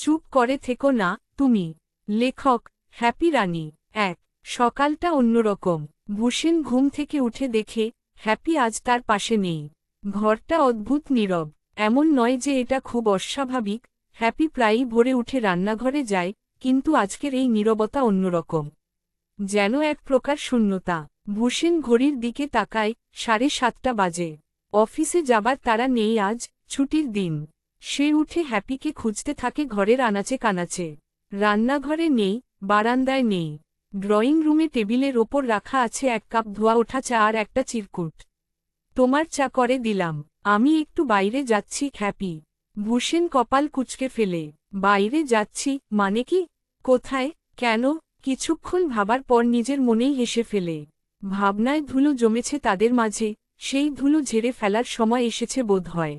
চুপ করে থেকো না তুমি। লেখক হ্যাপি রানী। ১ সকালটা অন্যরকম। ভূষণ ঘুম থেকে উঠে দেখে হ্যাপি আজ তার পাশে নেই। ঘরটা অদ্ভুত নীরব। এমন নয় যে এটা খুব অস্বাভাবিক, হ্যাপি প্রায়ই ভোরে উঠে রান্নাঘরে যায়, কিন্তু আজকের এই নীরবতা অন্যরকম। যেন এক প্রকার শূন্যতা। ভূষণ ঘড়ির দিকে তাকায়, 7:30 বাজে। অফিসে যাবার তারা নেই আজ, ছুটির দিন। সে উঠে হ্যাপিকে খুঁজতে থাকে ঘরের আনাচে কানাচে। রান্নাঘরে নেই, বারান্দায় নেই। ড্রয়িং রুমে টেবিলের ওপর রাখা আছে এক কাপ ধোয়া ওঠা চা আর একটা চিরকুট। তোমার চা করে দিলাম, আমি একটু বাইরে যাচ্ছি হ্যাপি। ভূষণ কপাল কুঁচকে ফেলে। বাইরে যাচ্ছি মানে কি? কোথায়, কেন? কিছুক্ষণ ভাবার পর নিজের মনেই হেসে ফেলে। ভাবনায় ধুলো জমেছে তাদের মাঝে, সেই ধুলো ঝেড়ে ফেলার সময় এসেছে বোধ হয়।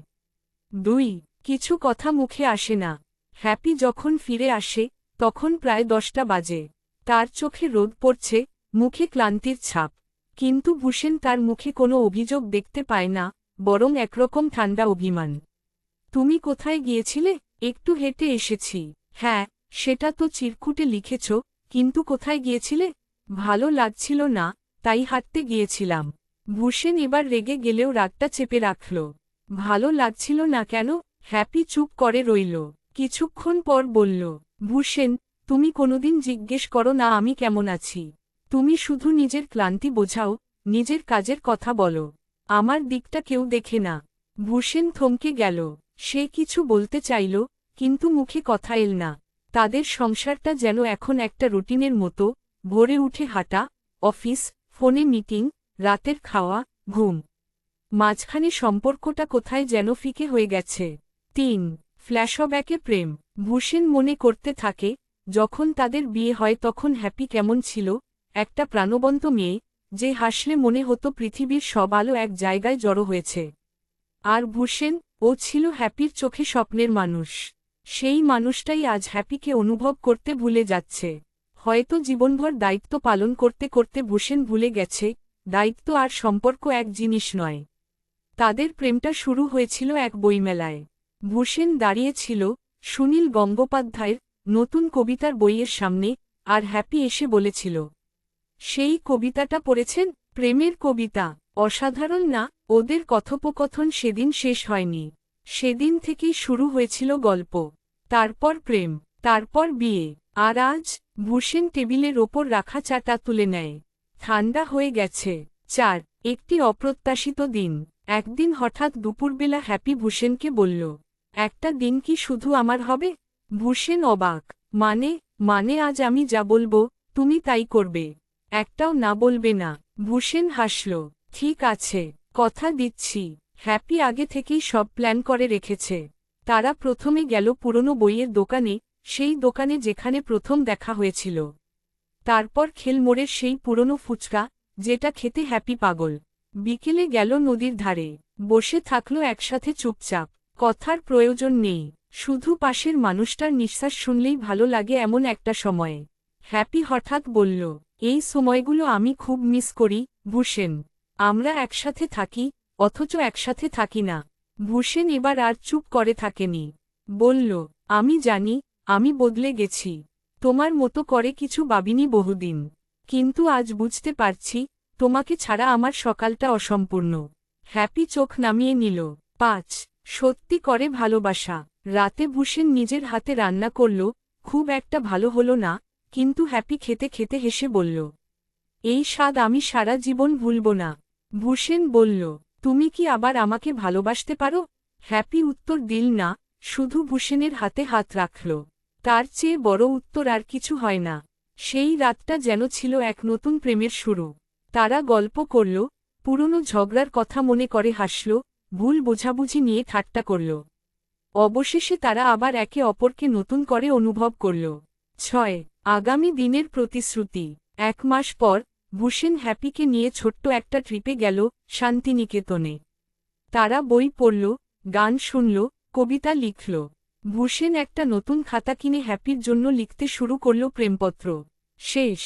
২ কিছু কথা মুখে আসে না। হ্যাপি যখন ফিরে আসে তখন প্রায় 10টা বাজে। তার চোখে রোদ পড়ছে, মুখে ক্লান্তির ছাপ। কিন্তু ভূষণ তার মুখে কোনো অভিযোগ দেখতে পায় না, বরং একরকম ঠান্ডা অভিমান। তুমি কোথায় গিয়েছিলে? একটু হেঁটে এসেছি। হ্যাঁ, সেটা তো চিরকুটে লিখেছ, কিন্তু কোথায় গিয়েছিলে? ভালো লাগছিল না, তাই হাঁটতে গিয়েছিলাম। ভূষণ এবার রেগে গেলেও রাগটা চেপে রাখল। ভালো লাগছিল না কেন? হ্যাপি চুপ করে রইল। কিছুক্ষণ পর বলল, ভূষণ, তুমি কোনোদিন জিজ্ঞেস করো না আমি কেমন আছি। তুমি শুধু নিজের ক্লান্তি বোঝাও, নিজের কাজের কথা বলো। আমার দিকটা কেউ দেখে না। ভূষণ থমকে গেল। সে কিছু বলতে চাইল, কিন্তু মুখে কথা এল না। তাদের সংসারটা যেন এখন একটা রুটিনের মতো, ভোরে উঠে হাঁটা, অফিস, ফোনে মিটিং, রাতের খাওয়া, ঘুম। মাঝখানে সম্পর্কটা কোথায় যেন ফিকে হয়ে গেছে। ৩ ফ্ল্যাশব্যাকে প্রেম। ভূষণ মনে করতে থাকে, যখন তাদের বিয়ে হয় তখন হ্যাপি কেমন ছিল, একটা প্রাণবন্ত মেয়ে, যে হাসলে মনে হতো পৃথিবীর সব আলো এক জায়গায় জড়ো হয়েছে। আর ভূষণ, ও ছিল হ্যাপির চোখে স্বপ্নের মানুষ। সেই মানুষটাই আজ হ্যাপিকে অনুভব করতে ভুলে যাচ্ছে। হয়তো জীবনভর দায়িত্ব পালন করতে করতে ভূষণ ভুলে গেছে, দায়িত্ব আর সম্পর্ক এক জিনিস নয়। তাদের প্রেমটা শুরু হয়েছিল এক বইমেলায়। ভূষণ দাঁড়িয়েছিল সুনীল গঙ্গোপাধ্যায়ের নতুন কবিতার বইয়ের সামনে, আর হ্যাপি এসে বলেছিল, সেই কবিতাটা পড়েছেন? প্রেমের কবিতা, অসাধারণ না? ওদের কথোপকথন সেদিন শেষ হয়নি। সেদিন থেকেই শুরু হয়েছিল গল্প, তারপর প্রেম, তারপর বিয়ে। আর আজ? ভূষণ টেবিলের ওপর রাখা চাটা তুলে নেয়। ঠান্ডা হয়ে গেছে। ৪ একটি অপ্রত্যাশিত দিন। একদিন হঠাৎ দুপুরবেলা হ্যাপি ভূষণকে বলল, একটা দিন কি শুধু আমার হবে? ভূষণ অবাক। মানে আজ আমি যা বলবো, তুমি তাই করবে? একটাও না বলবে না? ভূষণ হাসল। ঠিক আছে, কথা দিচ্ছি। হ্যাপি আগে থেকেই সব প্ল্যান করে রেখেছে। তারা প্রথমে গেল পুরনো বইয়ের দোকানে, সেই দোকানে যেখানে প্রথম দেখা হয়েছিল। তারপর খেলমোড়ের সেই পুরনো ফুচকা, যেটা খেতে হ্যাপি পাগল। বিকেলে গেল নদীর ধারে, বসে থাকলো একসাথে চুপচাপ। কথার প্রয়োজন নেই, শুধু পাশের মানুষটার নিঃশ্বাস শুনলেই ভালো লাগে এমন একটা সময়ে। হ্যাপি হঠাৎ বলল, এই সময়গুলো আমি খুব মিস করি ভূষণ। আমরা একসাথে থাকি, অথচ একসাথে থাকি না। ভূষণ এবার আর চুপ করে থাকেনি। বলল, আমি জানি, আমি বদলে গেছি। তোমার মতো করে কিছু ভাবিনি বহুদিন। কিন্তু আজ বুঝতে পারছি, তোমাকে ছাড়া আমার সকালটা অসম্পূর্ণ। হ্যাপি চোখ নামিয়ে নিল। ৫ সত্যি করে ভালোবাসা। রাতে ভূষণ নিজের হাতে রান্না করল, খুব একটা ভালো হলো না, কিন্তু হ্যাপি খেতে খেতে হেসে বলল, এই স্বাদ আমি সারা জীবন ভুলব না। ভূষণ বলল, তুমি কি আবার আমাকে ভালোবাসতে পারো? হ্যাপি উত্তর দিল না, শুধু ভূষণের হাতে হাত রাখল। তার চেয়ে বড় উত্তর আর কিছু হয় না। সেই রাতটা যেন ছিল এক নতুন প্রেমের শুরু। তারা গল্প করল, পুরনো ঝগড়ার কথা মনে করে হাসল, ভুল বোঝাবুঝি নিয়ে ঠাট্টা করল। অবশেষে তারা আবার একে অপরকে নতুন করে অনুভব করল। ৬ আগামী দিনের প্রতিশ্রুতি। ১ মাস পর, ভূষণ হ্যাপিকে নিয়ে ছোট্ট একটা ট্রিপে গেল শান্তিনিকেতনে। তারা বই পড়ল, গান শুনল, কবিতা লিখল। ভূষণ একটা নতুন খাতা কিনে হ্যাপির জন্য লিখতে শুরু করল প্রেমপত্র। শেষ